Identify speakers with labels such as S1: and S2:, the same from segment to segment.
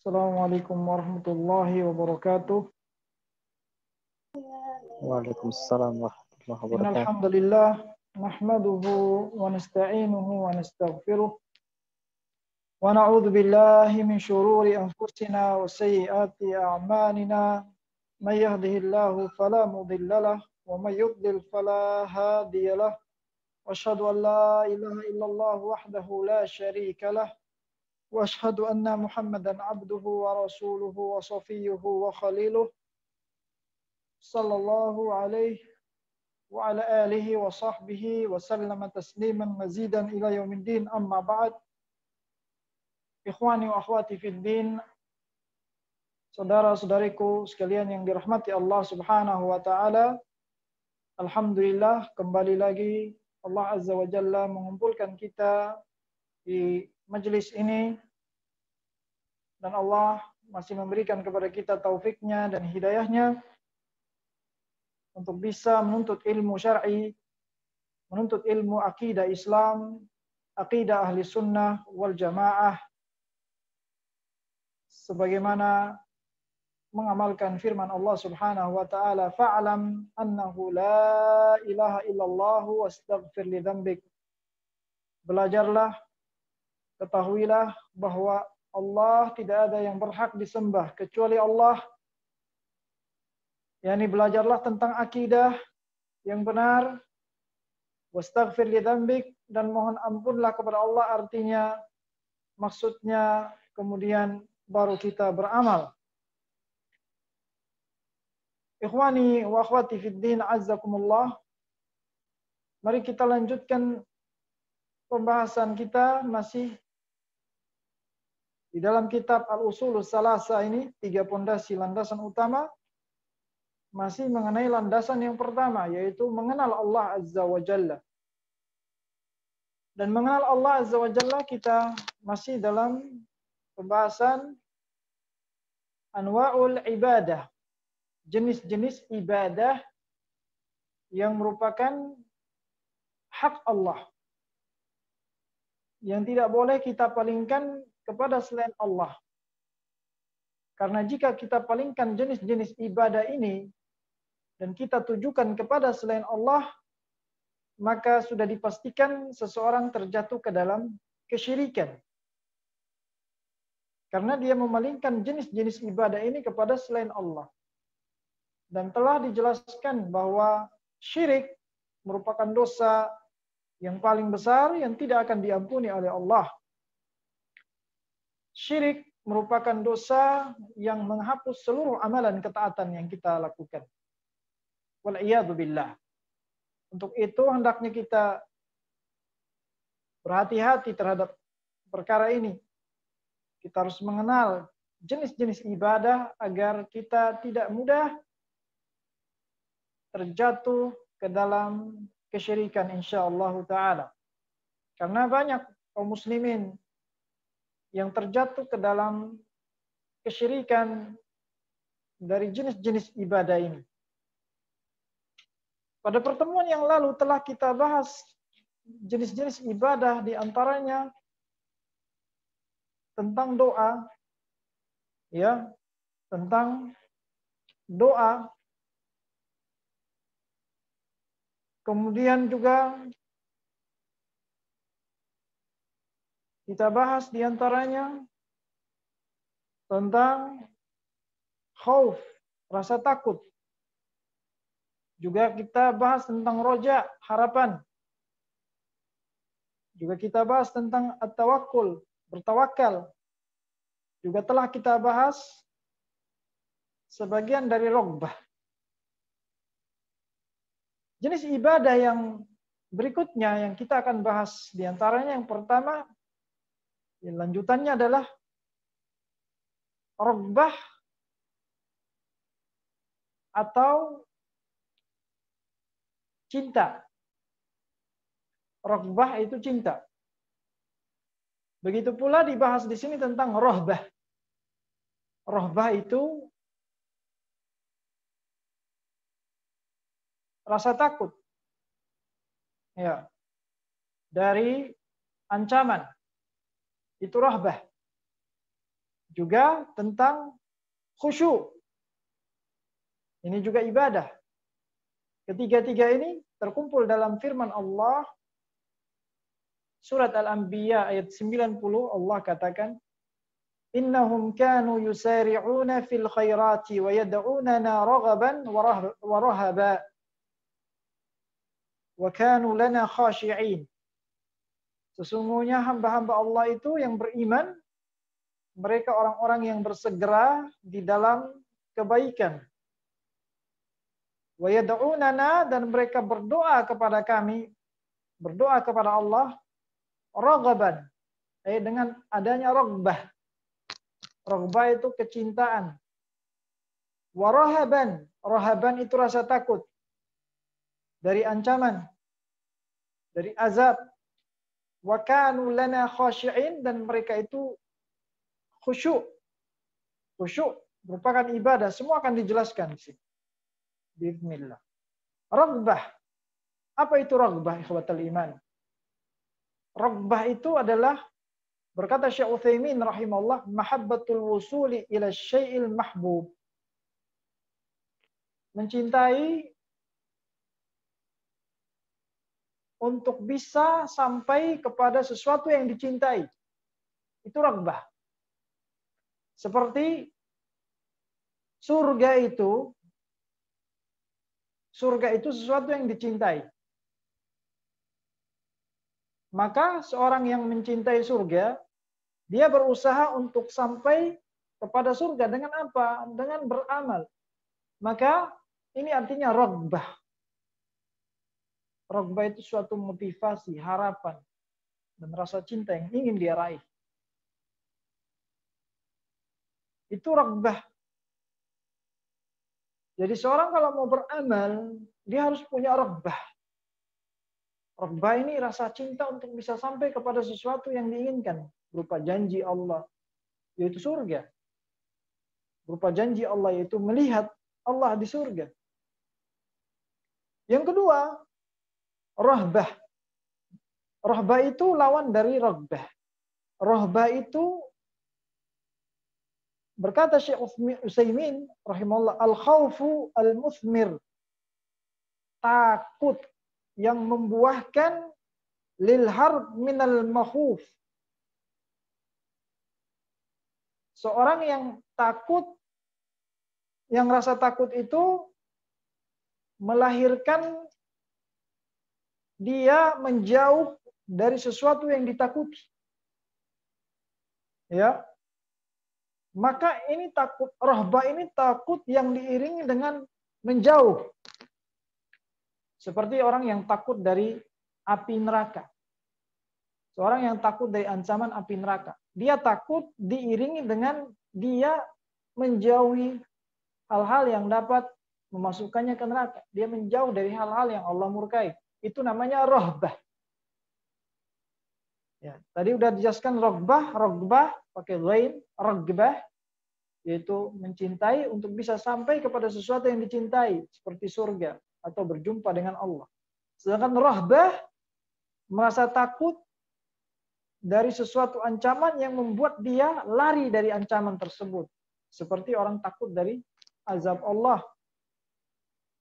S1: Assalamualaikum warahmatullahi wabarakatuh.
S2: Waalaikumsalam warahmatullahi
S1: Innal
S2: wabarakatuh.
S1: hamdalillah nahmaduhu wa nasta'inuhu wa nastaghfiruh wa na'udzu billahi min shururi anfusina wa sayyiati a'malina. May yahdihillahu fala mudhillalah wa may yudlil fala hadiyalah. Wa asyhadu an la ilaha illallah wahdahu la syarika lah. Wa asyhadu anna Muhammadan abduhu wa rasuluhu wa safiyyuhu wa khaliluh. Sallallahu alaihi wa ala alihi wa sahbihi wa sallama tasliman mazidan ila yaumiddin, amma ba'd. Ikhwani wa akhwati fid din, saudara-saudariku sekalian yang dirahmati Allah Subhanahu wa taala. Alhamdulillah, kembali lagi Allah Azza wa Jalla mengumpulkan kita di majelis ini, dan Allah masih memberikan kepada kita taufiknya dan hidayahnya untuk bisa menuntut ilmu syar'i, menuntut ilmu akidah Islam, akidah ahli sunnah wal jamaah, sebagaimana mengamalkan firman Allah Subhanahu wa taala, fa'lam annahu la ilaha illallah wastaghfir li dzambik. Belajarlah, ketahuilah bahwa Allah tidak ada yang berhak disembah kecuali Allah. Yani belajarlah tentang akidah yang benar, wastaghfir li dzambik, dan mohon ampunlah kepada Allah, artinya maksudnya kemudian baru kita beramal. Ikhwani wa akhwati fid din, azzakumullah. Mari kita lanjutkan pembahasan kita masih di dalam kitab Al-Ushulus Tsalatsa ini, 3 pondasi landasan utama, masih mengenai landasan yang pertama, yaitu mengenal Allah Azza wa Jalla. Dan mengenal Allah Azza wa Jalla, kita masih dalam pembahasan anwa'ul ibadah, jenis-jenis ibadah yang merupakan hak Allah, yang tidak boleh kita palingkan kepada selain Allah. Karena jika kita palingkan jenis-jenis ibadah ini dan kita tujukan kepada selain Allah, maka sudah dipastikan seseorang terjatuh ke dalam kesyirikan. Karena dia memalingkan jenis-jenis ibadah ini kepada selain Allah. Dan telah dijelaskan bahwa syirik merupakan dosa yang paling besar yang tidak akan diampuni oleh Allah. Syirik merupakan dosa yang menghapus seluruh amalan ketaatan yang kita lakukan. Wal'iyadu billah. Untuk itu hendaknya kita berhati-hati terhadap perkara ini. Kita harus mengenal jenis-jenis ibadah agar kita tidak mudah terjatuh ke dalam kesyirikan, insyaallah ta'ala. Karena banyak kaum muslimin yang terjatuh ke dalam kesyirikan dari jenis-jenis ibadah ini. Pada pertemuan yang lalu telah kita bahas jenis-jenis ibadah, di antaranya tentang doa, ya, tentang doa. Kemudian juga kita bahas di antaranya tentang khauf, rasa takut. Juga kita bahas tentang roja, harapan. Juga kita bahas tentang at-tawakkul, bertawakal. Juga telah kita bahas sebagian dari rogbah. Jenis ibadah yang berikutnya yang kita akan bahas di antaranya, yang pertama, lanjutannya adalah rogbah atau cinta. Rogbah itu cinta. Begitu pula dibahas di sini tentang rohbah. Rohbah itu rasa takut, ya, dari ancaman. Itu rohbah. juga tentang khusyuk. Ini juga ibadah. Ketiga-tiga ini terkumpul dalam firman Allah surat Al-Anbiya ayat 90. Allah katakan, innahum kanu yusari'una fil khairati wa yad'unana raghaban wa rahaba wa kanu lana khashi'in. Sesungguhnya hamba-hamba Allah itu yang beriman, mereka orang-orang yang bersegera di dalam kebaikan. Wa yad'unana, dan mereka berdoa kepada kami, berdoa kepada Allah, raghaban, dengan adanya raghbah. Raghbah itu kecintaan. Wa rahaban, rahaban itu rasa takut dari ancaman, dari azab. Wa kanu lana khashi'in, dan mereka itu khusyuk. Khusyuk merupakan ibadah. Semua akan dijelaskan di sini. Bismillah. Raghbah. Apa itu raghbah, ikhwatal iman? Raghbah itu adalah, berkata Syekh Utsaimin rahimahullah, mahabbatul wusuli ila syai'il mahbub. Mencintai untuk bisa sampai kepada sesuatu yang dicintai. Itu raghbah. Seperti surga itu sesuatu yang dicintai. Maka seorang yang mencintai surga, dia berusaha untuk sampai kepada surga dengan apa? Dengan beramal. Maka ini artinya raghbah. Raghbah itu suatu motivasi, harapan, dan rasa cinta yang ingin dia raih. Itu raghbah. Jadi seorang kalau mau beramal, dia harus punya raghbah. Raghbah ini rasa cinta untuk bisa sampai kepada sesuatu yang diinginkan, berupa janji Allah, yaitu surga. Berupa janji Allah, yaitu melihat Allah di surga. Yang kedua, rahbah. Rahbah itu lawan dari raghbah. Rahbah itu, berkata Syekh Utsaimin rahimahullah, al-khaufu al-muthmir. Takut yang membuahkan lil harb minal makhuf. Seorang yang takut, yang rasa takut itu melahirkan dia menjauh dari sesuatu yang ditakuti. Ya. Maka ini takut, rahbah ini takut yang diiringi dengan menjauh. Seperti orang yang takut dari api neraka. Seorang yang takut dari ancaman api neraka. Dia takut diiringi dengan dia menjauhi hal-hal yang dapat memasukkannya ke neraka. Dia menjauh dari hal-hal yang Allah murkai. Itu namanya rahbah. Ya, tadi udah dijelaskan raghbah pakai ghain, raghbah, yaitu mencintai untuk bisa sampai kepada sesuatu yang dicintai, seperti surga atau berjumpa dengan Allah. Sedangkan rahbah merasa takut dari sesuatu ancaman yang membuat dia lari dari ancaman tersebut. Seperti orang takut dari azab Allah.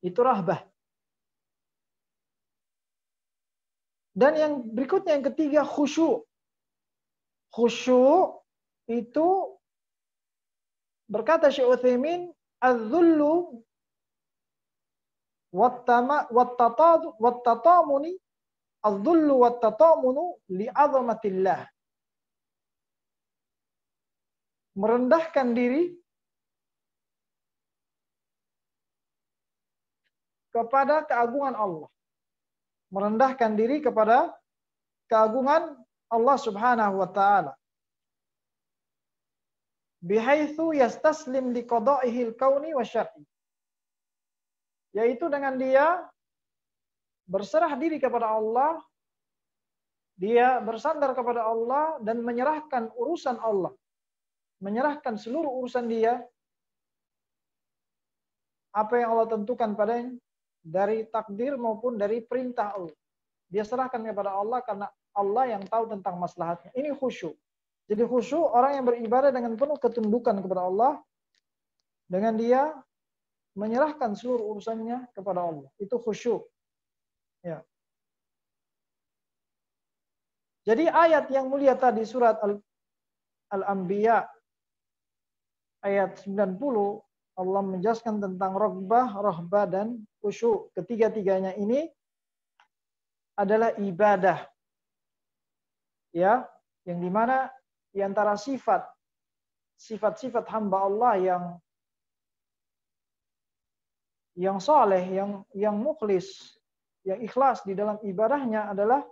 S1: Itu rahbah. Dan yang berikutnya, yang ketiga, khusyuk. Khusyuk itu, berkata Syekh Utsaimin, az-zullu wat-tatamuni, az-zullu wat-tatamunu li'azamatillah. Merendahkan diri kepada keagungan Allah. Merendahkan diri kepada keagungan Allah Subhanahu wa taala. Bihaitsu yastaslim liqada'ihil kauni wasyar'i. Yaitu dengan dia berserah diri kepada Allah, dia bersandar kepada Allah dan menyerahkan urusan Allah. Menyerahkan seluruh urusan dia, apa yang Allah tentukan padanya, dari takdir maupun dari perintah Allah. Dia serahkan kepada Allah karena Allah yang tahu tentang maslahatnya. Ini khusyuk. Jadi khusyuk orang yang beribadah dengan penuh ketundukan kepada Allah, dengan dia menyerahkan seluruh urusannya kepada Allah. Itu khusyuk. Ya. Jadi ayat yang mulia tadi surat Al-Anbiya ayat 90, Allah menjelaskan tentang raghbah, rahbah, dan khusyuk. Ketiga-tiganya ini adalah ibadah. Ya, yang dimana di antara sifat-sifat hamba Allah yang soleh, yang mukhlis, yang ikhlas di dalam ibadahnya adalah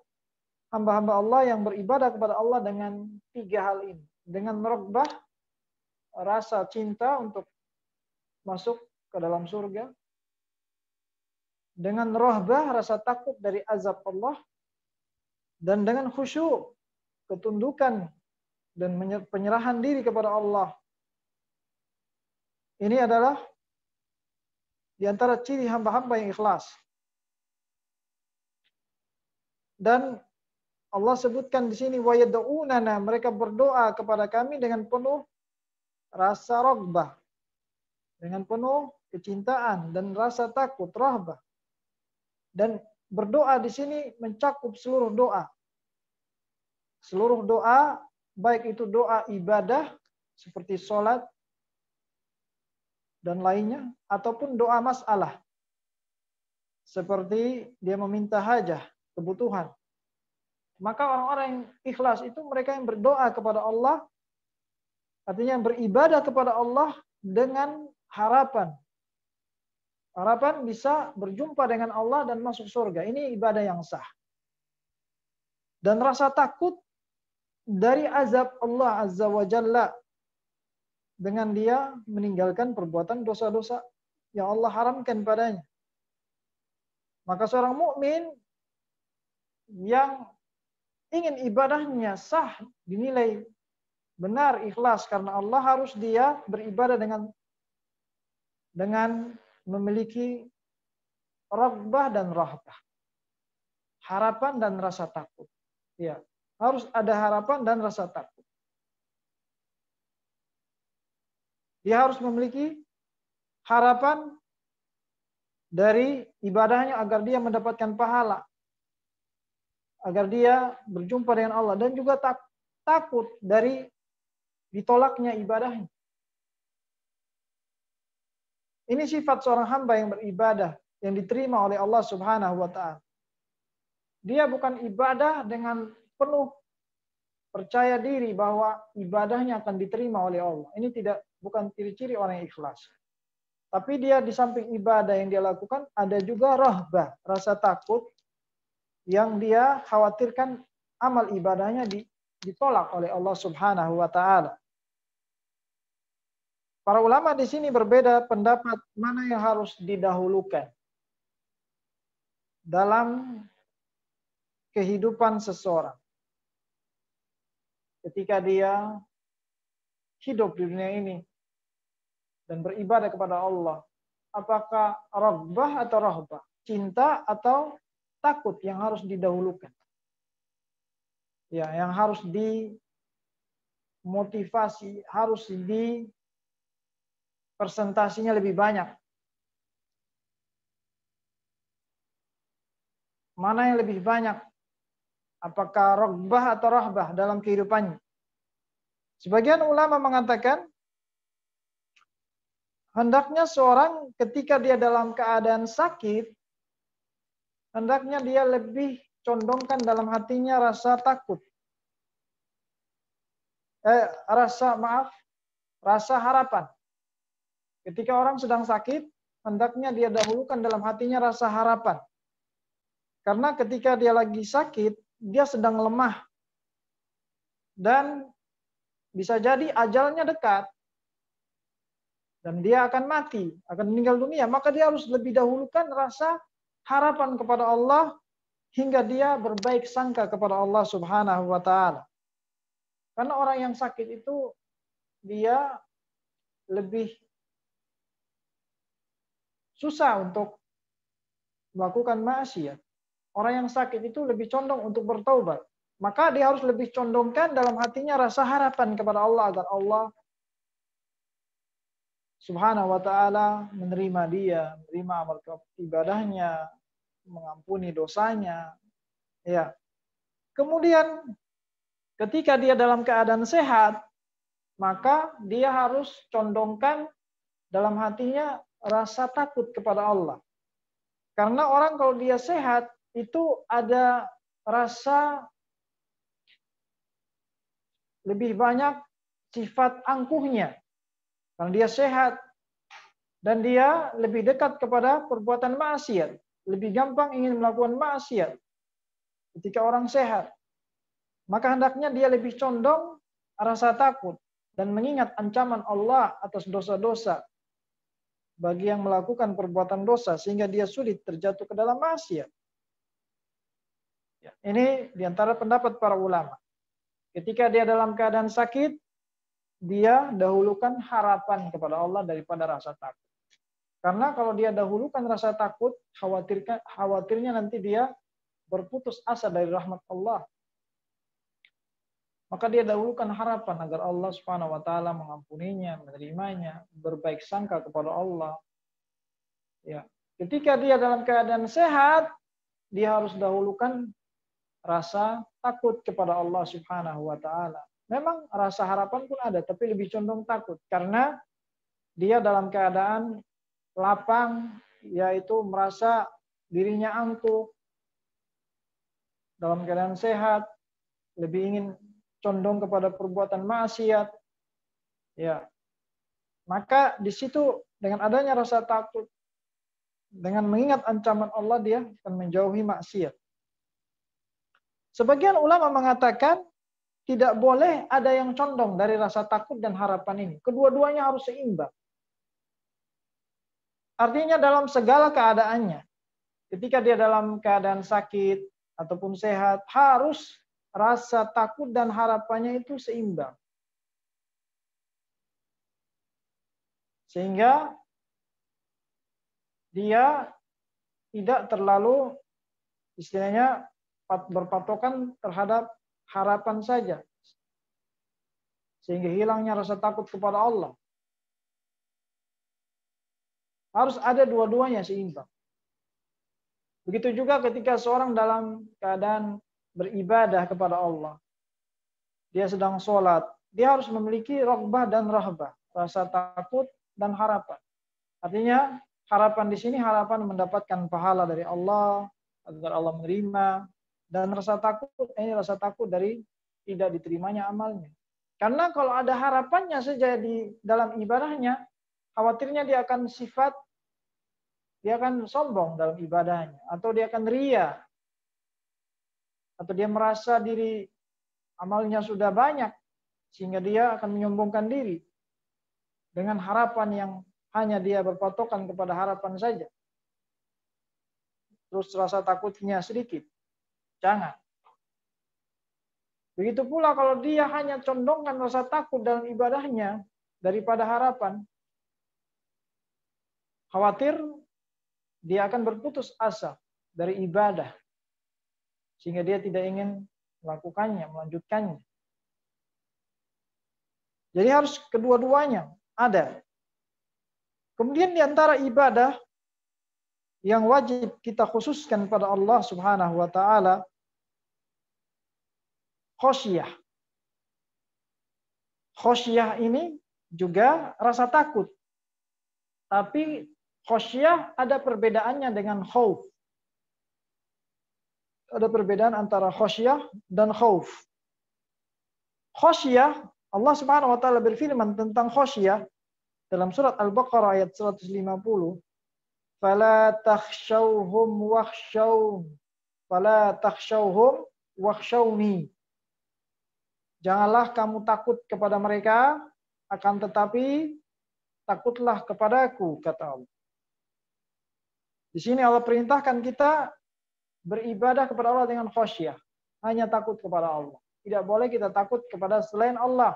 S1: hamba-hamba Allah yang beribadah kepada Allah dengan tiga hal ini. Dengan meraghbah, rasa cinta untuk masuk ke dalam surga. Dengan rahbah, rasa takut dari azab Allah. Dan dengan khusyuk, ketundukan dan penyerahan diri kepada Allah. Ini adalah di antara ciri hamba-hamba yang ikhlas. Dan Allah sebutkan di sini wa yad'unana, mereka berdoa kepada kami dengan penuh rasa raghbah, dengan penuh kecintaan dan rasa takut, rahbah. Dan berdoa di sini mencakup seluruh doa. Seluruh doa, baik itu doa ibadah seperti sholat dan lainnya, ataupun doa masalah seperti dia meminta hajah, kebutuhan. Maka orang-orang yang ikhlas itu mereka yang berdoa kepada Allah, artinya beribadah kepada Allah dengan harapan. Harapan bisa berjumpa dengan Allah dan masuk surga. Ini ibadah yang sah. Dan rasa takut dari azab Allah Azza wa Jalla dengan dia meninggalkan perbuatan dosa-dosa yang Allah haramkan padanya. Maka seorang mukmin yang ingin ibadahnya sah, dinilai benar, ikhlas karena Allah, harus dia beribadah dengan memiliki raghbah dan rahbah. Harapan dan rasa takut. Ya, harus ada harapan dan rasa takut. Dia harus memiliki harapan dari ibadahnya agar dia mendapatkan pahala, agar dia berjumpa dengan Allah, dan juga takut dari ditolaknya ibadahnya. Ini sifat seorang hamba yang beribadah yang diterima oleh Allah Subhanahu wa taala. Dia bukan ibadah dengan penuh percaya diri bahwa ibadahnya akan diterima oleh Allah. Ini bukan ciri-ciri orang yang ikhlas. Tapi dia di samping ibadah yang dia lakukan, ada juga rahbah, rasa takut yang dia khawatirkan amal ibadahnya ditolak oleh Allah Subhanahu wa taala. Para ulama di sini berbeda pendapat mana yang harus didahulukan dalam kehidupan seseorang. Ketika dia hidup di dunia ini dan beribadah kepada Allah, apakah raghbah atau rahbah, cinta atau takut yang harus didahulukan? Ya, yang harus dimotivasi, harus persentasinya lebih banyak. Mana yang lebih banyak? Apakah raghbah atau rahbah dalam kehidupannya? Sebagian ulama mengatakan hendaknya seorang ketika dia dalam keadaan sakit, hendaknya dia lebih condongkan dalam hatinya rasa takut. Rasa harapan. Ketika orang sedang sakit, hendaknya dia dahulukan dalam hatinya rasa harapan. Karena ketika dia lagi sakit, dia sedang lemah. Dan bisa jadi ajalnya dekat. Dan dia akan mati, akan meninggal dunia. Maka dia harus lebih dahulukan rasa harapan kepada Allah hingga dia berbaik sangka kepada Allah Subhanahu wa taala. Karena orang yang sakit itu dia lebih susah untuk melakukan maksiat. Orang yang sakit itu lebih condong untuk bertaubat. maka dia harus lebih condongkan dalam hatinya rasa harapan kepada Allah agar Allah Subhanahu wa ta'ala menerima dia, menerima amal ibadahnya, mengampuni dosanya. Ya. Kemudian ketika dia dalam keadaan sehat, maka dia harus condongkan dalam hatinya rasa takut kepada Allah. Karena orang kalau dia sehat, itu ada rasa lebih banyak sifat angkuhnya. Karena dia sehat dan dia lebih dekat kepada perbuatan maksiat, lebih gampang ingin melakukan maksiat ketika orang sehat. Maka hendaknya dia lebih condong rasa takut dan mengingat ancaman Allah atas dosa-dosa bagi yang melakukan perbuatan dosa sehingga dia sulit terjatuh ke dalam maksiat. Ini diantara pendapat para ulama. Ketika dia dalam keadaan sakit, dia dahulukan harapan kepada Allah daripada rasa takut. Karena kalau dia dahulukan rasa takut, khawatirnya nanti dia berputus asa dari rahmat Allah. Maka dia dahulukan harapan agar Allah Subhanahu wa taala mengampuninya, menerimanya, berbaik sangka kepada Allah. Ya. Ketika dia dalam keadaan sehat, dia harus dahulukan rasa takut kepada Allah Subhanahu wa taala. Memang rasa harapan pun ada, tapi lebih condong takut karena dia dalam keadaan lapang, yaitu merasa dirinya angkuh, dalam keadaan sehat, lebih ingin condong kepada perbuatan maksiat. Ya. Maka di situ dengan adanya rasa takut, dengan mengingat ancaman Allah, dia akan menjauhi maksiat. Sebagian ulama mengatakan tidak boleh ada yang condong dari rasa takut dan harapan ini. Kedua-duanya harus seimbang. Artinya dalam segala keadaannya. Ketika dia dalam keadaan sakit ataupun sehat, harus rasa takut dan harapannya itu seimbang. Sehingga dia tidak terlalu istilahnya berpatokan terhadap harapan saja. Sehingga hilangnya rasa takut kepada Allah. Harus ada dua-duanya seimbang. Begitu juga ketika seorang dalam keadaan beribadah kepada Allah. Dia sedang sholat. Dia harus memiliki raghbah dan rahbah. Rasa takut dan harapan. Artinya harapan di sini harapan mendapatkan pahala dari Allah. Agar Allah menerima. Dan rasa takut, ini rasa takut dari tidak diterimanya amalnya. Karena kalau ada harapannya saja di dalam ibadahnya, khawatirnya dia akan dia akan sombong dalam ibadahnya. Atau dia akan ria. Atau dia merasa diri amalnya sudah banyak. Sehingga dia akan menyombongkan diri. Dengan harapan yang hanya dia berpatokan kepada harapan saja. Terus rasa takutnya sedikit. Jangan. Begitu pula kalau dia hanya condongkan rasa takut dalam ibadahnya daripada harapan, khawatir dia akan berputus asa dari ibadah. Sehingga dia tidak ingin melakukannya, melanjutkannya. Jadi harus kedua-duanya ada. Kemudian di antara ibadah yang wajib kita khususkan pada Allah Subhanahu wa taala, khosyah. Khosyah ini juga rasa takut. Tapi khosyah ada perbedaannya dengan khauf. Ada perbedaan antara khosyah dan khauf. Khosyah, Allah Subhanahu wa taala berfirman tentang khosyah dalam surat Al-Baqarah ayat 150. Fala takhshawhum wakhshawun. Fala takhshawhum wakhshawni. Janganlah kamu takut kepada mereka, akan tetapi takutlah kepadaku, kata Allah. Di sini Allah perintahkan kita beribadah kepada Allah dengan khasyah. Hanya takut kepada Allah. Tidak boleh kita takut kepada selain Allah.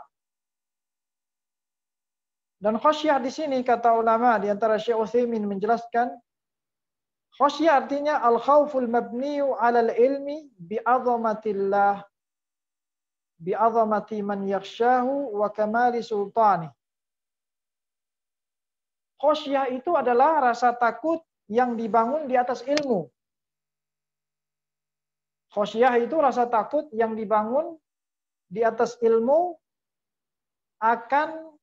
S1: Dan khasyah di sini kata ulama di antara Syekh Utsaimin menjelaskan, khasyah artinya al-khauful mabniu 'alal ilmi bi'azamatillah bi'azamati man yakhshahu wa kamali sultani. Khosyah itu adalah rasa takut yang dibangun di atas ilmu. Khosyah itu rasa takut yang dibangun di atas ilmu akan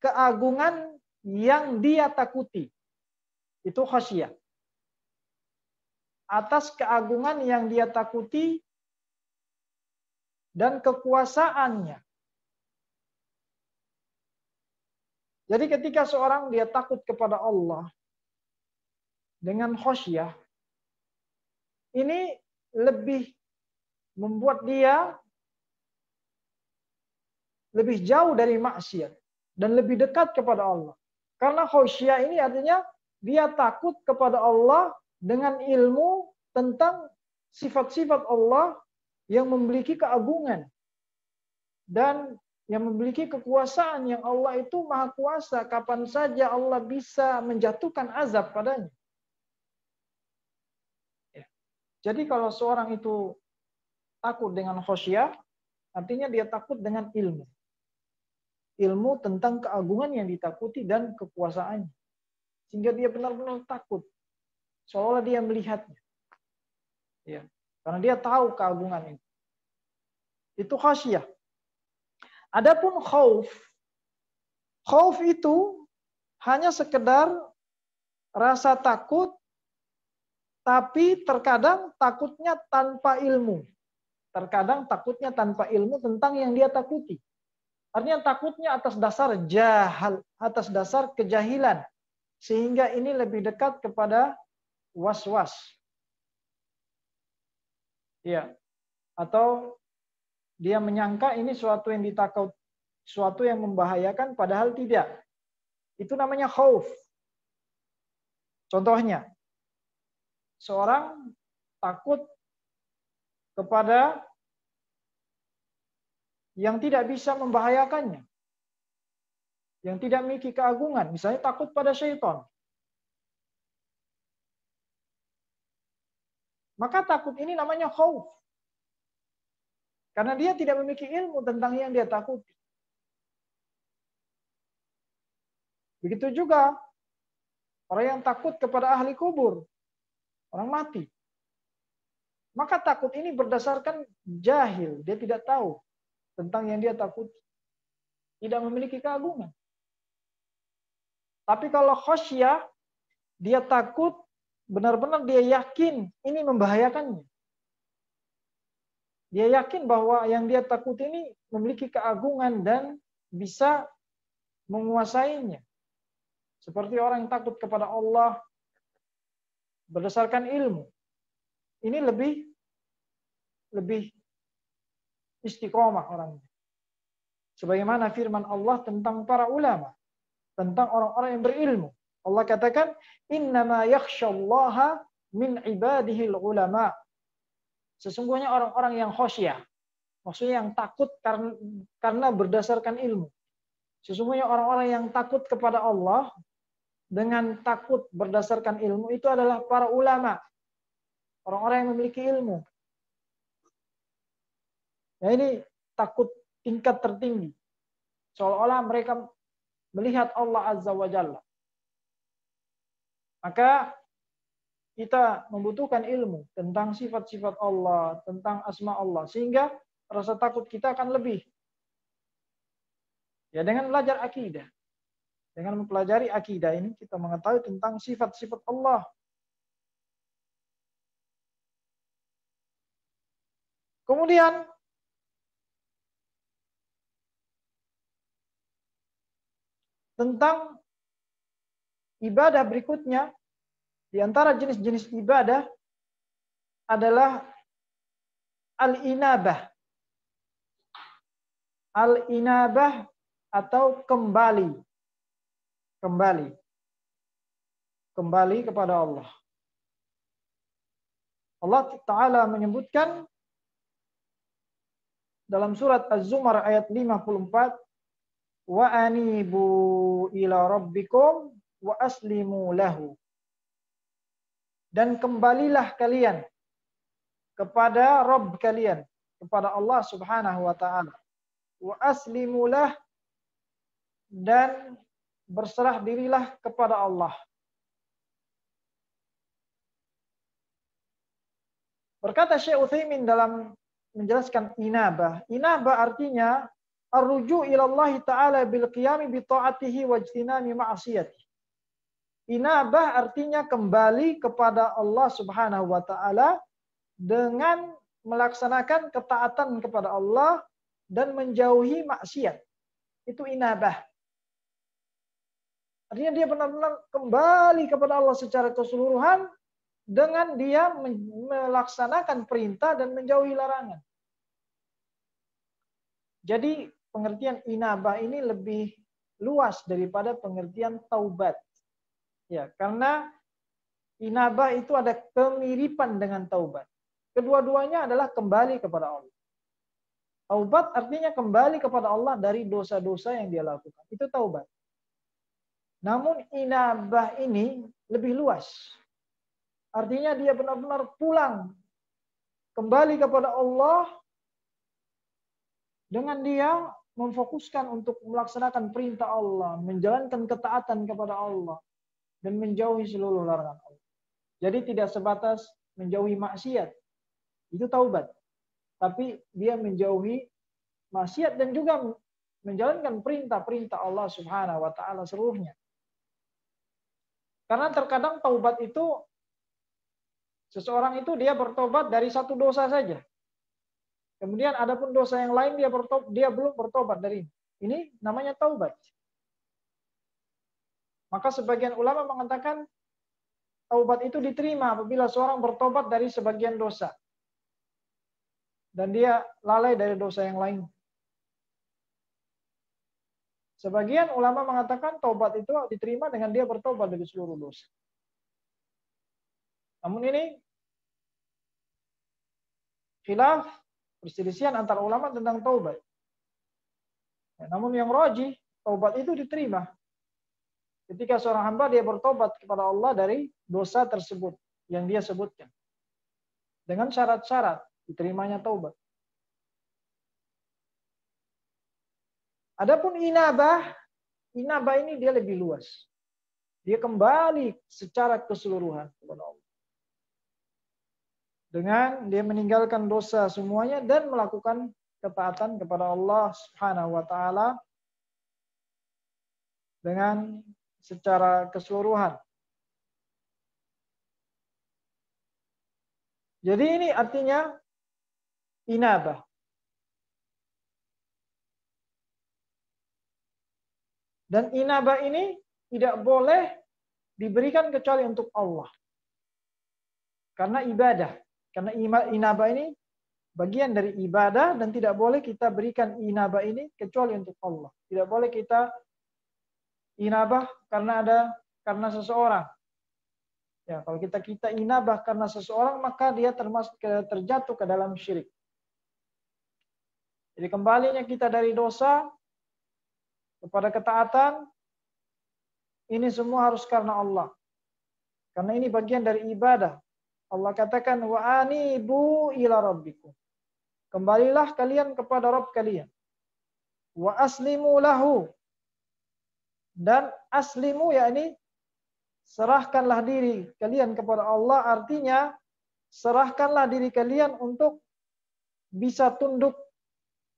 S1: keagungan yang dia takuti. Itu khosyah. Atas keagungan yang dia takuti dan kekuasaannya. Jadi ketika seorang dia takut kepada Allah dengan khosyah, ini lebih membuat dia lebih jauh dari maksiat dan lebih dekat kepada Allah. Karena khosyah ini artinya dia takut kepada Allah dengan ilmu tentang sifat-sifat Allah yang memiliki keagungan dan yang memiliki kekuasaan, yang Allah itu maha kuasa, kapan saja Allah bisa menjatuhkan azab padanya. Jadi kalau seorang itu takut dengan khosyah, artinya dia takut dengan ilmu. Ilmu tentang keagungan yang ditakuti dan kekuasaannya. Sehingga dia benar-benar takut. Seolah dia melihatnya. Ya. Karena dia tahu keagungan itu. Itu khasyah. Adapun khauf. Khauf itu hanya sekedar rasa takut, tapi terkadang takutnya tanpa ilmu. Terkadang takutnya tanpa ilmu tentang yang dia takuti. Artinya takutnya atas dasar jahal, atas dasar kejahilan. Sehingga ini lebih dekat kepada was-was. Ya. Atau dia menyangka ini suatu yang ditakut, suatu yang membahayakan padahal tidak. Itu namanya khauf. Contohnya, seorang takut kepada yang tidak bisa membahayakannya. Yang tidak memiliki keagungan. Misalnya takut pada syaitan. Maka takut ini namanya khauf. Karena dia tidak memiliki ilmu tentang yang dia takuti. Begitu juga orang yang takut kepada ahli kubur. Orang mati. Maka takut ini berdasarkan jahil. Dia tidak tahu tentang yang dia takuti. Tidak memiliki keagungan. Tapi kalau khosyah, dia takut, benar-benar dia yakin ini membahayakannya. Dia yakin bahwa yang dia takuti ini memiliki keagungan dan bisa menguasainya. Seperti orang yang takut kepada Allah berdasarkan ilmu. Ini lebih istiqomah orangnya. Sebagaimana firman Allah tentang para ulama, tentang orang-orang yang berilmu. Allah katakan, "Innama yakhsyallaha min ibadihil ulama." Sesungguhnya orang-orang yang khosyah, maksudnya yang takut karena berdasarkan ilmu. Sesungguhnya orang-orang yang takut kepada Allah dengan takut berdasarkan ilmu itu adalah para ulama. Orang-orang yang memiliki ilmu. Nah ini takut tingkat tertinggi. Seolah-olah mereka melihat Allah Azza wa Jalla. Maka kita membutuhkan ilmu tentang sifat-sifat Allah, tentang asma Allah. Sehingga rasa takut kita akan lebih. Ya dengan belajar akidah. Dengan mempelajari akidah ini kita mengetahui tentang sifat-sifat Allah. Kemudian tentang ibadah berikutnya, di antara jenis-jenis ibadah adalah al-inabah. Al-inabah atau kembali. Kembali kepada Allah. Allah Ta'ala menyebutkan dalam surat Az-Zumar ayat 54, wa anibu ila rabbikum wa aslimu lahu. Dan kembalilah kalian kepada Rabb kalian. kepada Allah Subhanahu wa taala. Wa aslimulah, dan berserah dirilah kepada Allah. Berkata Syekh Utsaimin dalam menjelaskan inabah. Inabah artinya ar-ruju' ila Allah taala bil qiyami bi ta'atihi wa ijtinami ma'siyatihi. Inabah artinya kembali kepada Allah Subhanahu wa taala dengan melaksanakan ketaatan kepada Allah dan menjauhi maksiat. Itu inabah. Artinya dia benar-benar kembali kepada Allah secara keseluruhan dengan dia melaksanakan perintah dan menjauhi larangan. Jadi pengertian inabah ini lebih luas daripada pengertian taubat. Ya, karena inabah itu ada kemiripan dengan taubat. Kedua-duanya adalah kembali kepada Allah. Taubat artinya kembali kepada Allah dari dosa-dosa yang dia lakukan. Itu taubat. Namun inabah ini lebih luas. Artinya dia benar-benar pulang kembali kepada Allah dengan dia memfokuskan untuk melaksanakan perintah Allah, menjalankan ketaatan kepada Allah, dan menjauhi seluruh larangan Allah. Jadi tidak sebatas menjauhi maksiat, itu taubat. Tapi dia menjauhi maksiat dan juga menjalankan perintah-perintah Allah Subhanahu wa taala seluruhnya. Karena terkadang taubat itu seseorang itu dia bertobat dari satu dosa saja. Kemudian adapun dosa yang lain dia belum bertobat dari ini. Ini namanya taubat. Maka sebagian ulama mengatakan taubat itu diterima apabila seorang bertobat dari sebagian dosa. Dan dia lalai dari dosa yang lain. Sebagian ulama mengatakan taubat itu diterima dengan dia bertobat dari seluruh dosa. Namun ini khilaf, perselisihan antara ulama tentang taubat. Ya, namun yang rajih, taubat itu diterima ketika seorang hamba dia bertobat kepada Allah dari dosa tersebut yang dia sebutkan. Dengan syarat-syarat diterimanya taubat. Adapun inabah ini dia lebih luas. Dia kembali secara keseluruhan kepada Allah. Dengan dia meninggalkan dosa semuanya dan melakukan ketaatan kepada Allah Subhanahu wa taala dengan secara keseluruhan. Jadi ini artinya inabah. Dan inabah ini tidak boleh diberikan kecuali untuk Allah. Karena ibadah. Karena inabah ini bagian dari ibadah dan tidak boleh kita berikan inabah ini kecuali untuk Allah. Tidak boleh kita inabah karena seseorang. Ya, kalau kita inabah karena seseorang maka dia terjatuh ke dalam syirik. Jadi kembalinya kita dari dosa kepada ketaatan ini semua harus karena Allah. Karena ini bagian dari ibadah. Allah katakan wa anibu ila rabbikum. Kembalilah kalian kepada Rabb kalian. Wa aslimu lahu. Dan aslimu yakni serahkanlah diri kalian kepada Allah, artinya serahkanlah diri kalian untuk bisa tunduk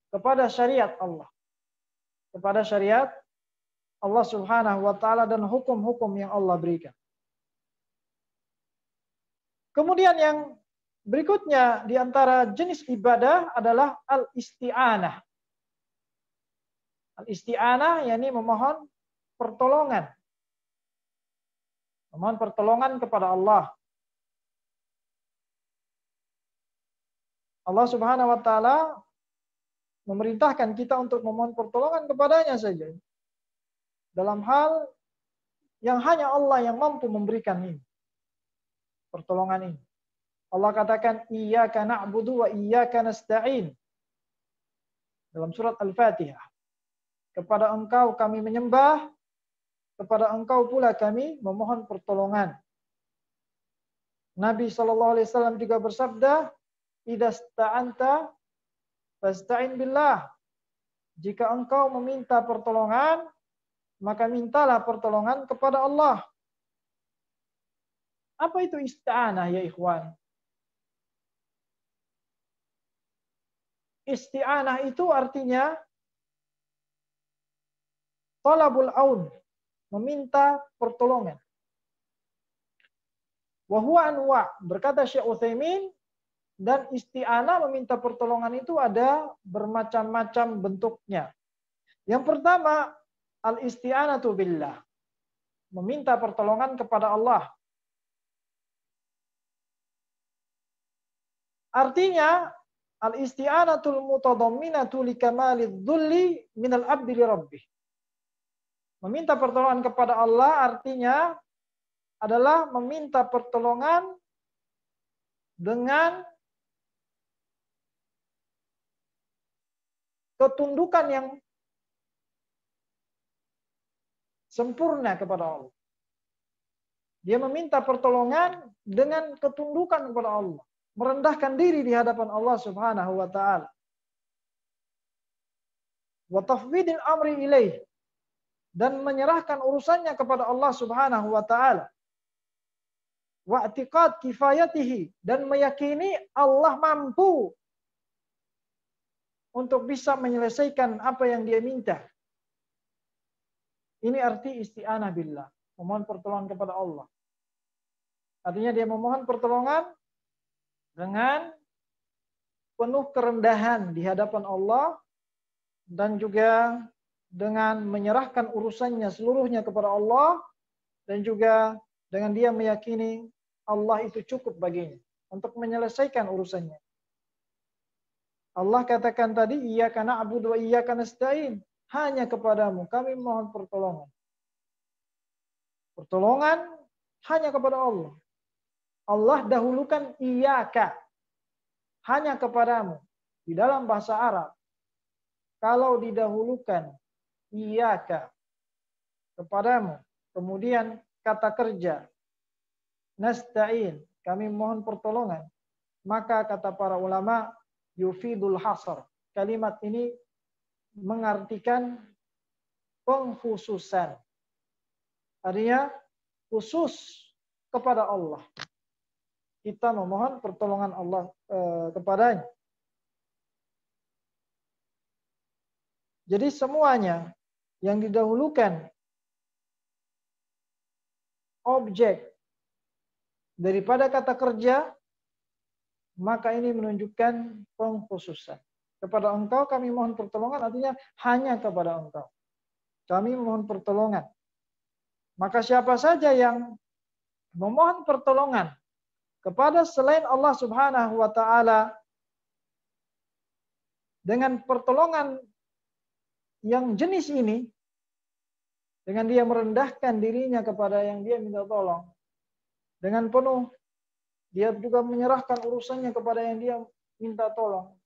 S1: kepada syariat Allah. Kepada syariat Allah Subhanahu wa taala dan hukum-hukum yang Allah berikan. Kemudian yang berikutnya di antara jenis ibadah adalah al-isti'anah. Al-isti'anah yakni memohon pertolongan. Memohon pertolongan kepada Allah. Allah Subhanahu wa taala memerintahkan kita untuk memohon pertolongan kepadanya saja. Dalam hal yang hanya Allah yang mampu memberikan ini. Pertolongan ini. Allah katakan iyyaka na'budu wa iyyaka nasta'in. Dalam surat Al-Fatihah. Kepada Engkau kami menyembah, kepada Engkau pula kami memohon pertolongan. Nabi SAW juga bersabda, idza sta'anta Fasta'in billah. Jika engkau meminta pertolongan, maka mintalah pertolongan kepada Allah. Apa itu isti'anah ya ikhwan? Isti'anah itu artinya talabul aun, meminta pertolongan. Wa huwa anwa, berkata Syekh Utsaimin, dan isti'anah meminta pertolongan itu ada bermacam-macam bentuknya. Yang pertama, al-isti'anatu billah, meminta pertolongan kepada Allah. Artinya, al-isti'anatul mutadamminatu likamalid dhulli minal abdi li rabbih. Meminta pertolongan kepada Allah artinya adalah meminta pertolongan dengan ketundukan yang sempurna kepada Allah. Dia meminta pertolongan dengan ketundukan kepada Allah, merendahkan diri di hadapan Allah Subhanahu wa taala. Wa tafwidil amri ilaih, dan menyerahkan urusannya kepada Allah Subhanahu wa taala. Wa i'tiqad kifayatihi, dan meyakini Allah mampu untuk bisa menyelesaikan apa yang dia minta. Ini arti isti'anah billah, memohon pertolongan kepada Allah. Artinya dia memohon pertolongan dengan penuh kerendahan di hadapan Allah, dan juga dengan menyerahkan urusannya seluruhnya kepada Allah, dan juga dengan dia meyakini Allah itu cukup baginya untuk menyelesaikan urusannya. Allah katakan tadi, iyyaka na'budu wa iyyaka nasta'in, hanya kepadamu kami mohon pertolongan. Pertolongan hanya kepada Allah. Allah dahulukan iyyaka, hanya kepadamu. Di dalam bahasa Arab, kalau didahulukan iyyaka, kepadamu, kemudian kata kerja nasta'in, kami mohon pertolongan, maka kata para ulama yufidul hasr. Kalimat ini mengartikan pengkhususan. Artinya khusus kepada Allah. Kita memohon pertolongan Allah kepadanya. Jadi semuanya yang didahulukan objek daripada kata kerja, maka ini menunjukkan pengkhususan. Kepada engkau kami mohon pertolongan, artinya hanya kepada engkau kami mohon pertolongan. Maka siapa saja yang memohon pertolongan kepada selain Allah Subhanahu wa taala dengan pertolongan yang jenis ini, dengan dia merendahkan dirinya kepada yang dia minta tolong, dengan penuh dia juga menyerahkan urusannya kepada yang dia minta tolong,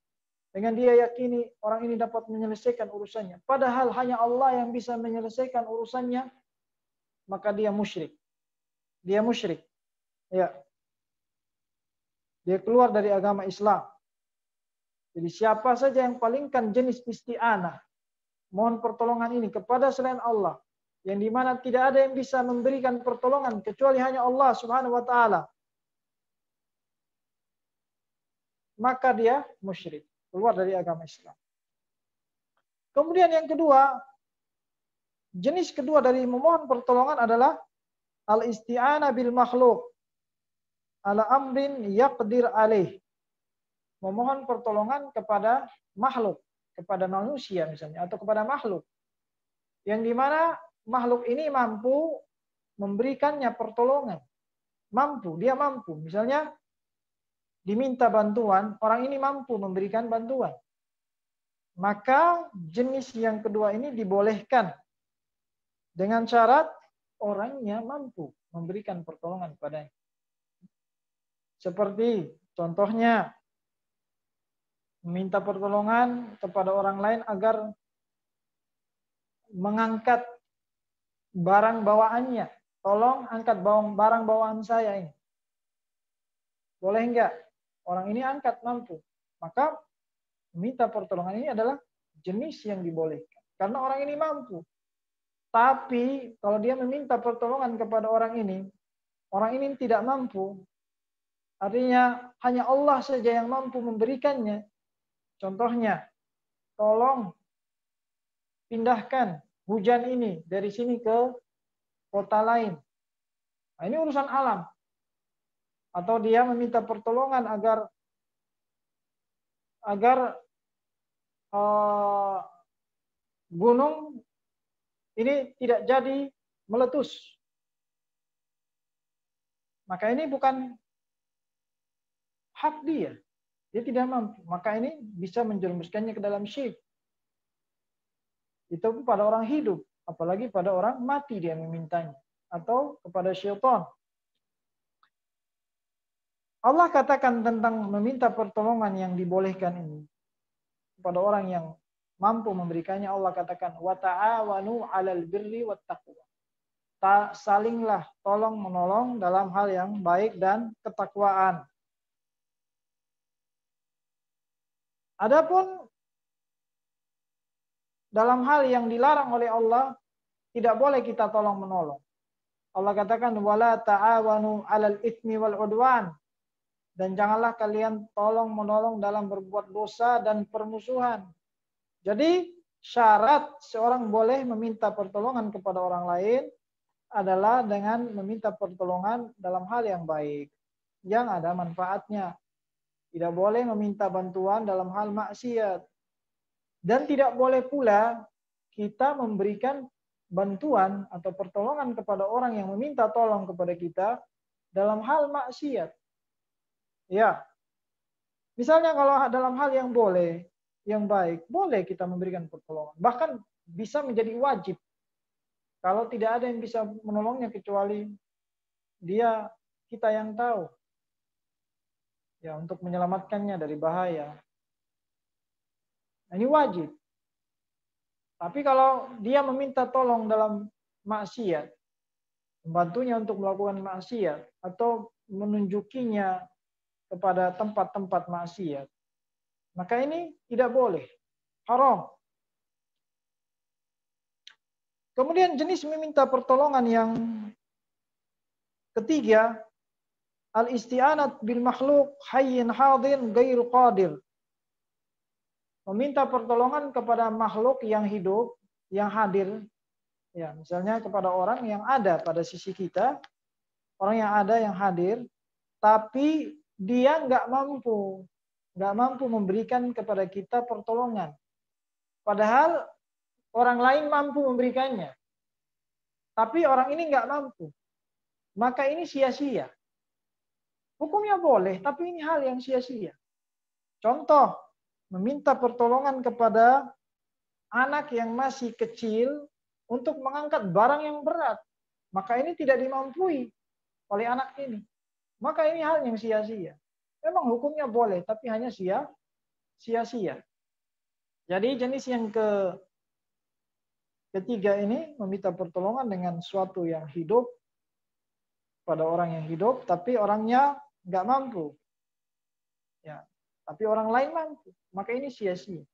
S1: dengan dia yakini orang ini dapat menyelesaikan urusannya, padahal hanya Allah yang bisa menyelesaikan urusannya, maka dia musyrik. Dia musyrik. Ya. Dia keluar dari agama Islam. Jadi siapa saja yang palingkan jenis isti'anah, mohon pertolongan ini kepada selain Allah, yang dimana tidak ada yang bisa memberikan pertolongan kecuali hanya Allah Subhanahu wa taala, maka dia musyrik, keluar dari agama Islam. Kemudian yang kedua, jenis kedua dari memohon pertolongan adalah al-isti'anah bil makhluk ala amrin yaqdir alaih. Memohon pertolongan kepada makhluk, kepada manusia misalnya, atau kepada makhluk, yang dimana makhluk ini mampu memberikannya pertolongan. Mampu, dia mampu. Misalnya diminta bantuan, orang ini mampu memberikan bantuan. Maka jenis yang kedua ini dibolehkan dengan syarat orangnya mampu memberikan pertolongan kepadanya. Seperti contohnya meminta pertolongan kepada orang lain agar mengangkat barang bawaannya. Tolong angkat barang bawaan saya ini. Boleh enggak? Orang ini angkat, mampu. Maka Meminta pertolongan ini adalah jenis yang dibolehkan. Karena orang ini mampu. Tapi kalau dia meminta pertolongan kepada orang ini tidak mampu. Artinya hanya Allah saja yang mampu memberikannya. Contohnya, tolong pindahkan hujan ini dari sini ke kota lain. Nah, ini urusan alam. Atau dia meminta pertolongan agar gunung ini tidak jadi meletus. Maka ini bukan hak dia. Dia tidak mampu. Maka ini bisa menjerumuskannya ke dalam syirik. Itu pada orang hidup. Apalagi pada orang mati dia memintanya. Atau kepada syaitan. Allah katakan tentang meminta pertolongan yang dibolehkan ini. Kepada orang yang mampu memberikannya, Allah katakan, wa ta'awanu 'alal birri wat taqwa. Salinglah tolong menolong dalam hal yang baik dan ketakwaan. Adapun dalam hal yang dilarang oleh Allah, tidak boleh kita tolong menolong. Allah katakan, wala ta'awanu 'alal itsmi wal 'udwan. Dan janganlah kalian tolong menolong dalam berbuat dosa dan permusuhan. Jadi syarat seorang boleh meminta pertolongan kepada orang lain adalah dengan meminta pertolongan dalam hal yang baik, yang ada manfaatnya. Tidak boleh meminta bantuan dalam hal maksiat. Dan tidak boleh pula kita memberikan bantuan atau pertolongan kepada orang yang meminta tolong kepada kita dalam hal maksiat. Ya, misalnya kalau dalam hal yang boleh, yang baik, boleh kita memberikan pertolongan. Bahkan bisa menjadi wajib. Kalau tidak ada yang bisa menolongnya kecuali dia, kita yang tahu. Ya, untuk menyelamatkannya dari bahaya. Nah, ini wajib. Tapi kalau dia meminta tolong dalam maksiat, membantunya untuk melakukan maksiat, atau menunjukinya kepada tempat-tempat maksiat, maka ini tidak boleh, haram. Kemudian jenis meminta pertolongan yang ketiga, al-isti'anat bil makhluk hayyin hadin ghairu qadir. Meminta pertolongan kepada makhluk yang hidup, yang hadir. Ya, misalnya kepada orang yang ada pada sisi kita, orang yang ada yang hadir, tapi dia nggak mampu memberikan kepada kita pertolongan. Padahal orang lain mampu memberikannya. Tapi orang ini nggak mampu. Maka ini sia-sia. Hukumnya boleh, tapi ini hal yang sia-sia. Contoh, meminta pertolongan kepada anak yang masih kecil untuk mengangkat barang yang berat. Maka ini tidak dimampui oleh anak ini. Maka ini hal yang sia-sia. Memang hukumnya boleh, tapi hanya sia-sia. Jadi jenis yang ketiga ini meminta pertolongan dengan suatu yang hidup pada orang yang hidup, tapi orangnya nggak mampu. Ya, tapi orang lain mampu. Maka ini sia-sia.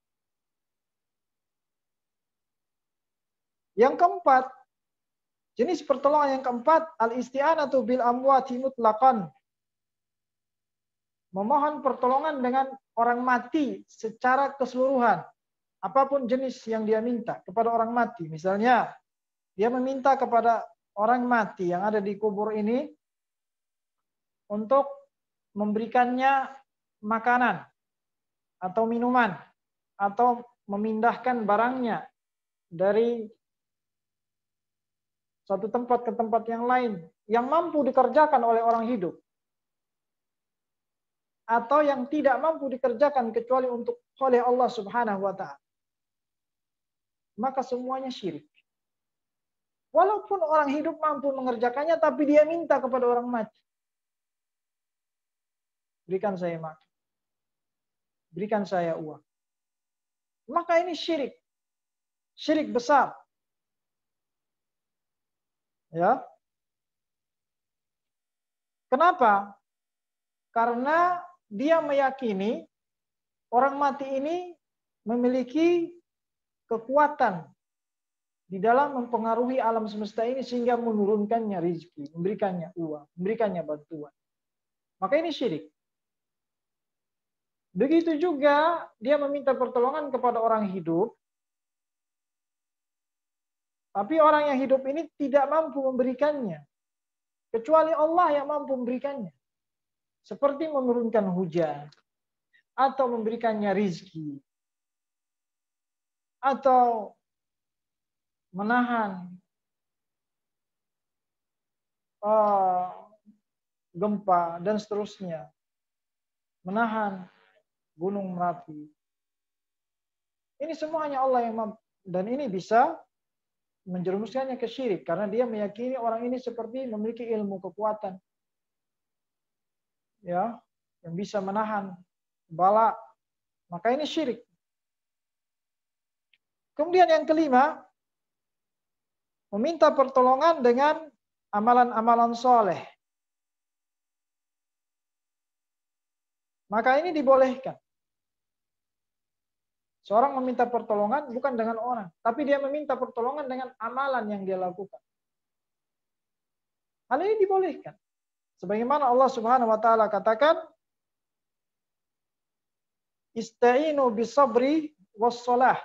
S1: Yang keempat, jenis pertolongan yang keempat, al-isti'anatu bil amwati mutlaqan. Memohon pertolongan dengan orang mati secara keseluruhan. Apapun jenis yang dia minta kepada orang mati. Misalnya, dia meminta kepada orang mati yang ada di kubur ini untuk memberikannya makanan atau minuman atau memindahkan barangnya dari satu tempat ke tempat yang lain yang mampu dikerjakan oleh orang hidup atau yang tidak mampu dikerjakan kecuali oleh Allah Subhanahu wa taala. Maka semuanya syirik. Walaupun orang hidup mampu mengerjakannya, tapi dia minta kepada orang mati. Berikan saya makan. Berikan saya uang. Maka ini syirik. Syirik besar. Ya. Kenapa? Karena dia meyakini orang mati ini memiliki kekuatan di dalam mempengaruhi alam semesta ini sehingga menurunkannya rezeki, memberikannya uang, memberikannya bantuan. Maka ini syirik. Begitu juga dia meminta pertolongan kepada orang hidup, tapi orang yang hidup ini tidak mampu memberikannya, kecuali Allah yang mampu memberikannya. Seperti menurunkan hujan, atau memberikannya rizki, atau menahan gempa dan seterusnya, menahan gunung Merapi. Ini semua hanya Allah yang mampu, dan ini bisa menjerumuskannya ke syirik karena dia meyakini orang ini seperti memiliki ilmu kekuatan, ya, yang bisa menahan bala. Maka ini syirik. Kemudian yang kelima, meminta pertolongan dengan amalan-amalan soleh. Maka ini dibolehkan. Seorang meminta pertolongan bukan dengan orang, tapi dia meminta pertolongan dengan amalan yang dia lakukan. Hal ini dibolehkan. Sebagaimana Allah Subhanahu wa taala katakan, "Ista'inu bisabri wassalah."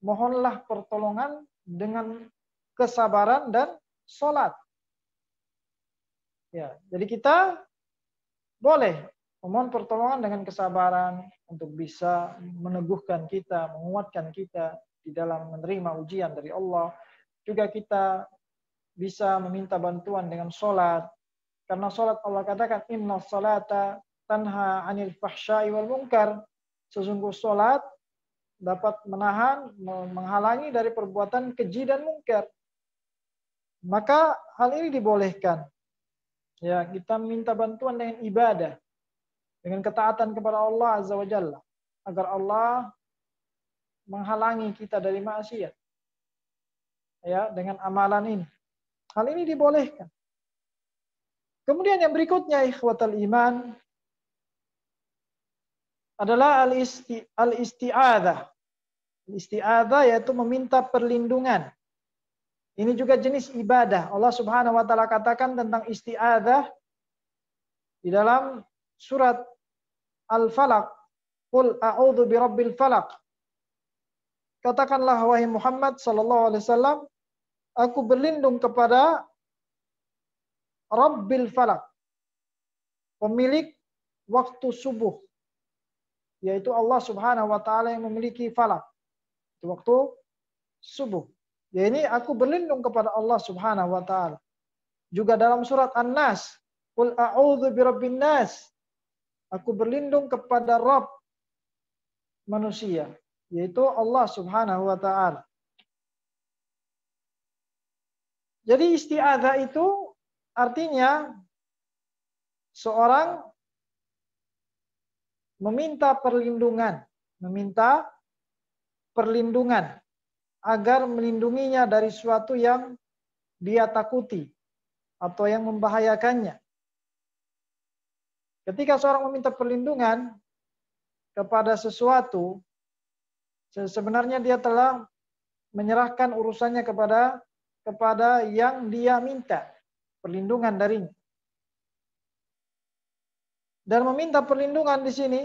S1: Mohonlah pertolongan dengan kesabaran dan salat. Ya, jadi kita boleh memohon pertolongan dengan kesabaran untuk bisa meneguhkan kita, menguatkan kita di dalam menerima ujian dari Allah. Juga kita bisa meminta bantuan dengan salat. Karena salat Allah katakan, "Inna salata tanha 'anil fahsya'i wal munkar." Sesungguh salat dapat menahan, menghalangi dari perbuatan keji dan mungkar. Maka hal ini dibolehkan. Ya, kita minta bantuan dengan ibadah, dengan ketaatan kepada Allah Azza wa Jalla, agar Allah menghalangi kita dari maksiat. Ya, dengan amalan ini. Hal ini dibolehkan. Kemudian yang berikutnya, ikhwatal iman, adalah al-isti'adzah. Isti'adzah yaitu meminta perlindungan. Ini juga jenis ibadah. Allah Subhanahu wa taala katakan tentang isti'adzah di dalam surat Al-Falaq, "Qul a'udzu birabbil falaq." Katakanlah wahai Muhammad sallallahu alaihi wasallam, aku berlindung kepada Rabbil Falaq, pemilik waktu subuh. Yaitu Allah Subhanahu wa taala yang memiliki falak. Itu waktu subuh. Ya, ini aku berlindung kepada Allah Subhanahu wa taala. Juga dalam surat An-Nas, "Qul a'udzu birabbin nas." Aku berlindung kepada Rabb manusia, yaitu Allah Subhanahu wa taala. Jadi isti'adzah itu artinya seorang meminta perlindungan agar melindunginya dari sesuatu yang dia takuti atau yang membahayakannya. Ketika seorang meminta perlindungan kepada sesuatu, sebenarnya dia telah menyerahkan urusannya kepada yang dia minta perlindungan darinya. Dan meminta perlindungan di sini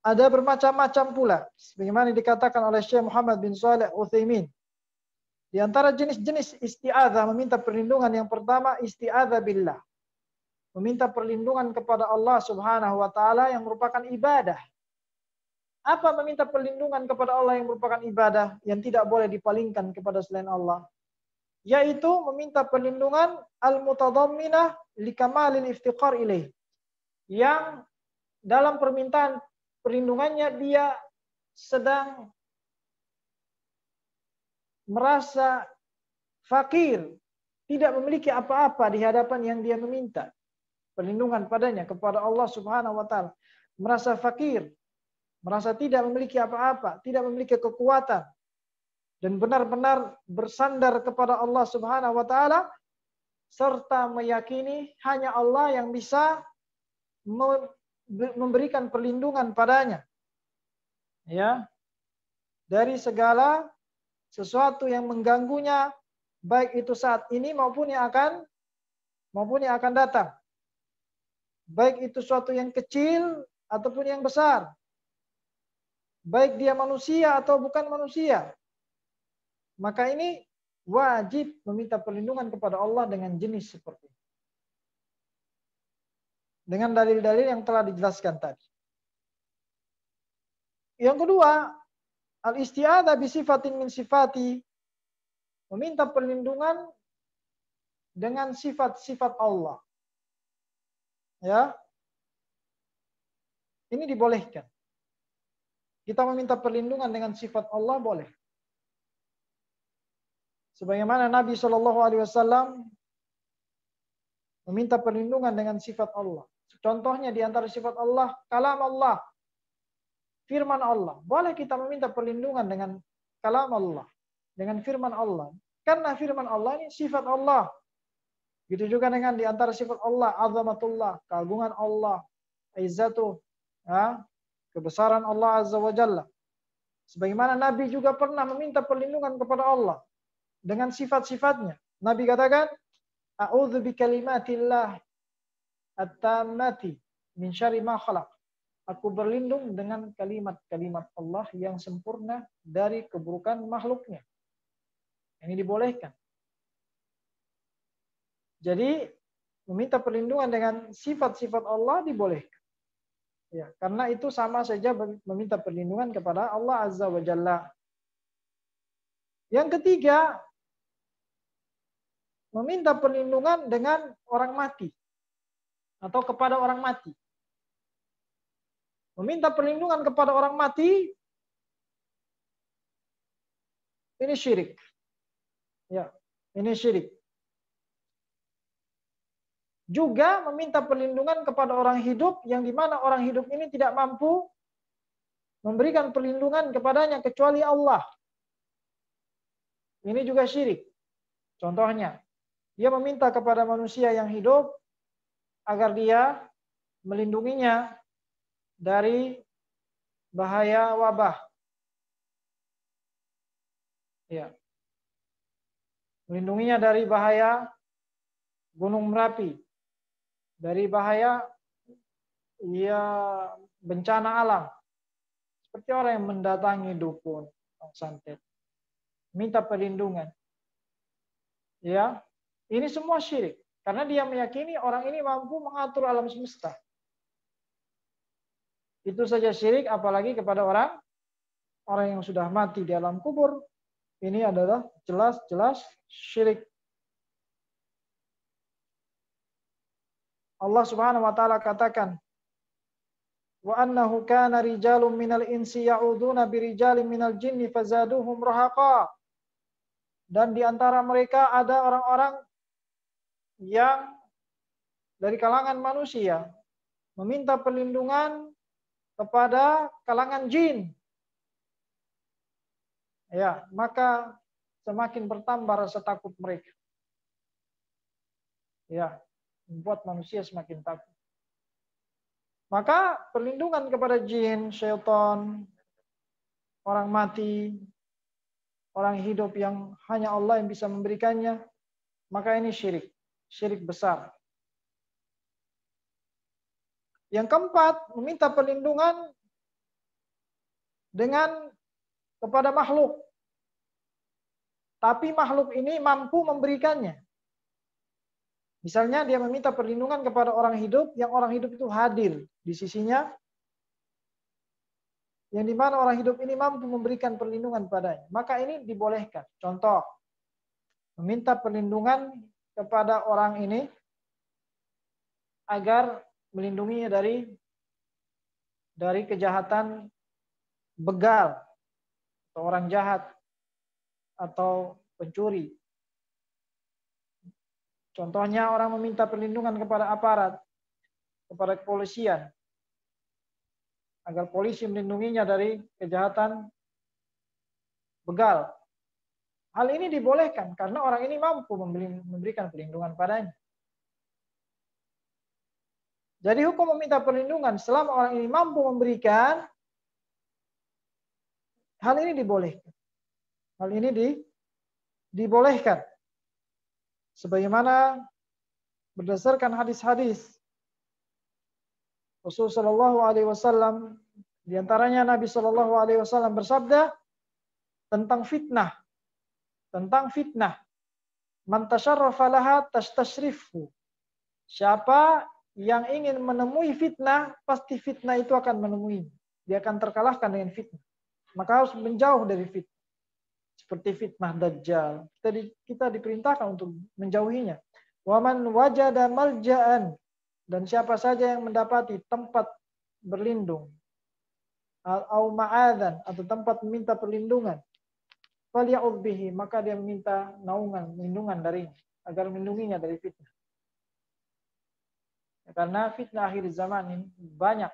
S1: ada bermacam-macam pula. Sebagaimana dikatakan oleh Syekh Muhammad bin Shalih Utsaimin. Di antara jenis-jenis isti'adzah meminta perlindungan, yang pertama isti'adzah billah. Meminta perlindungan kepada Allah Subhanahu wa taala yang merupakan ibadah. Apa meminta perlindungan kepada Allah yang merupakan ibadah yang tidak boleh dipalingkan kepada selain Allah? Yaitu meminta perlindungan al-mutadamminah likamalil iftiqar ilaih. Yang dalam permintaan perlindungannya dia sedang merasa fakir, tidak memiliki apa-apa di hadapan yang dia meminta perlindungan padanya kepada Allah Subhanahu wa taala. Merasa fakir, merasa tidak memiliki apa-apa, tidak memiliki kekuatan, dan benar-benar bersandar kepada Allah Subhanahu wa taala serta meyakini hanya Allah yang bisa memberikan perlindungan padanya, ya, dari segala sesuatu yang mengganggunya, baik itu saat ini maupun yang akan datang. Baik itu suatu yang kecil ataupun yang besar. Baik dia manusia atau bukan manusia. Maka ini wajib meminta perlindungan kepada Allah dengan jenis seperti ini. Dengan dalil-dalil yang telah dijelaskan tadi. Yang kedua, al-isti'adzah bi sifatin min sifati, meminta perlindungan dengan sifat-sifat Allah. Ya. Ini dibolehkan. Kita meminta perlindungan dengan sifat Allah boleh. Sebagaimana Nabi SAW meminta perlindungan dengan sifat Allah. Contohnya di antara sifat Allah, kalam Allah, firman Allah. Boleh kita meminta perlindungan dengan kalam Allah, dengan firman Allah. Karena firman Allah ini sifat Allah. Gitu juga dengan di antara sifat Allah, azamatullah, keagungan Allah, izzatuh, ya, kebesaran Allah Azza wa Jalla. Sebagaimana Nabi juga pernah meminta perlindungan kepada Allah dengan sifat-sifatnya. Nabi katakan, a'udzu bikalimatillah at-tammati min syarri ma khalaq. Aku berlindung dengan kalimat-kalimat Allah yang sempurna dari keburukan makhluknya. Ini dibolehkan. Jadi meminta perlindungan dengan sifat-sifat Allah dibolehkan. Ya, karena itu sama saja meminta perlindungan kepada Allah Azza wa Jalla. Yang ketiga, meminta perlindungan dengan orang mati atau kepada orang mati. Meminta perlindungan kepada orang mati ini syirik. Ya, ini syirik. Juga meminta perlindungan kepada orang hidup yang dimana orang hidup ini tidak mampu memberikan perlindungan kepadanya kecuali Allah. Ini juga syirik. Contohnya, dia meminta kepada manusia yang hidup agar dia melindunginya dari bahaya wabah. Ya. Melindunginya dari bahaya Gunung Merapi. Dari bahaya bencana alam. Seperti orang yang mendatangi dukun, santet. Minta perlindungan. Ya, ini semua syirik. Karena dia meyakini orang ini mampu mengatur alam semesta. Itu saja syirik, apalagi kepada orang yang sudah mati di alam kubur. Ini adalah jelas-jelas syirik. Allah Subhanahu wa taala katakan, wa annahu kana rijalun minal insi ya'uduna birijalin minal jinni fazaduhum rahaqa. Dan di antara mereka ada orang-orang yang dari kalangan manusia meminta perlindungan kepada kalangan jin. Ya, maka semakin bertambah rasa takut mereka. Ya, membuat manusia semakin takut. Maka perlindungan kepada jin, syaitan, orang mati, orang hidup yang hanya Allah yang bisa memberikannya, maka ini syirik. Syirik besar. Yang keempat, meminta perlindungan dengan kepada makhluk. Tapi makhluk ini mampu memberikannya. Misalnya dia meminta perlindungan kepada orang hidup, yang orang hidup itu hadir di sisinya, yang dimana orang hidup ini mampu memberikan perlindungan padanya. Maka ini dibolehkan. Contoh, meminta perlindungan kepada orang ini agar melindunginya dari kejahatan begal, atau orang jahat, atau pencuri. Contohnya orang meminta perlindungan kepada aparat, kepada kepolisian, agar polisi melindunginya dari kejahatan begal. Hal ini dibolehkan karena orang ini mampu memberikan perlindungan padanya. Jadi hukum meminta perlindungan selama orang ini mampu memberikan, hal ini dibolehkan. Hal ini dibolehkan. Sebagaimana berdasarkan hadis-hadis Rasulullah Shallallahu Alaihi Wasallam, diantaranya Nabi Shallallahu Alaihi Wasallam bersabda tentang fitnah, man tasyarrafa laha tastashrifhu. Siapa yang ingin menemui fitnah, pasti fitnah itu akan menemui. Dia akan terkalahkan dengan fitnah. Maka harus menjauh dari fitnah. Seperti fitnah Dajjal. Kita diperintahkan untuk menjauhinya. Waman wajada malja'an. Dan siapa saja yang mendapati tempat berlindung. Au ma'adhan. Atau tempat meminta perlindungan. Falya'udh bihi. Maka dia meminta naungan, perlindungan darinya. Agar melindunginya dari fitnah. Karena fitnah akhir zaman ini banyak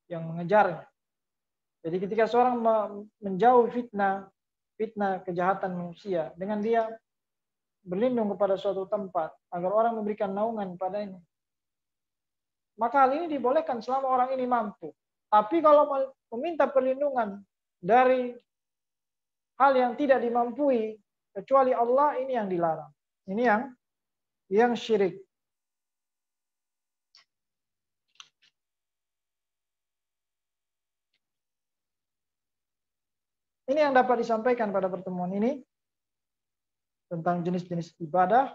S1: yang mengejarnya. Jadi ketika seorang menjauh fitnah kejahatan manusia, dengan dia berlindung kepada suatu tempat agar orang memberikan naungan padanya, maka hal ini dibolehkan selama orang ini mampu. Tapi kalau meminta perlindungan dari hal yang tidak dimampui kecuali Allah, ini yang dilarang. Ini yang syirik. Ini yang dapat disampaikan pada pertemuan ini tentang jenis-jenis ibadah.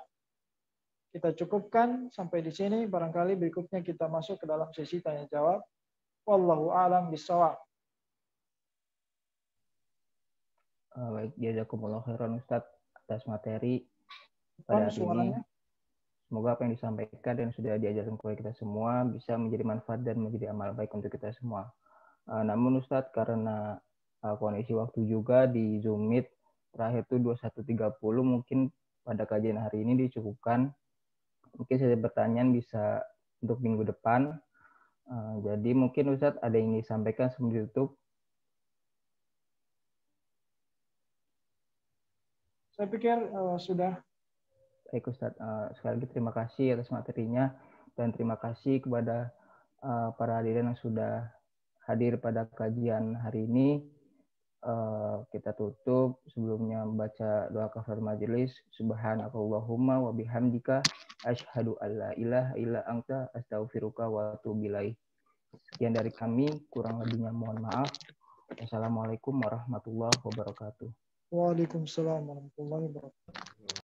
S1: Kita cukupkan sampai di sini. Barangkali berikutnya kita masuk ke dalam sesi tanya jawab. Wallahu a'lam bishawab.
S3: Baik, jazakumullah khairan Ustaz atas materi pada hari ini. Semoga apa yang disampaikan dan sudah diajarkan kepada kita semua bisa menjadi manfaat dan menjadi amal baik untuk kita semua. Namun Ustaz, karena kondisi waktu juga di Zoom Meet terakhir itu 21.30, mungkin pada kajian hari ini dicukupkan. Mungkin saya pertanyaan bisa untuk minggu depan. Jadi mungkin Ustaz ada yang disampaikan sebelum ditutup.
S1: Saya pikir sudah.
S3: Baik Ustaz, sekali lagi terima kasih atas materinya dan terima kasih kepada para hadirin yang sudah hadir pada kajian hari ini. Kita tutup sebelumnya membaca doa kafaratul majelis. Subhanakallahumma wa bihamdika asyhadu alla ilaha illa anta astaghfiruka wa atubu ilaik. Sekian dari kami, kurang lebihnya mohon maaf. Wassalamualaikum warahmatullahi wabarakatuh.
S1: Waalaikumsalam warahmatullahi wabarakatuh.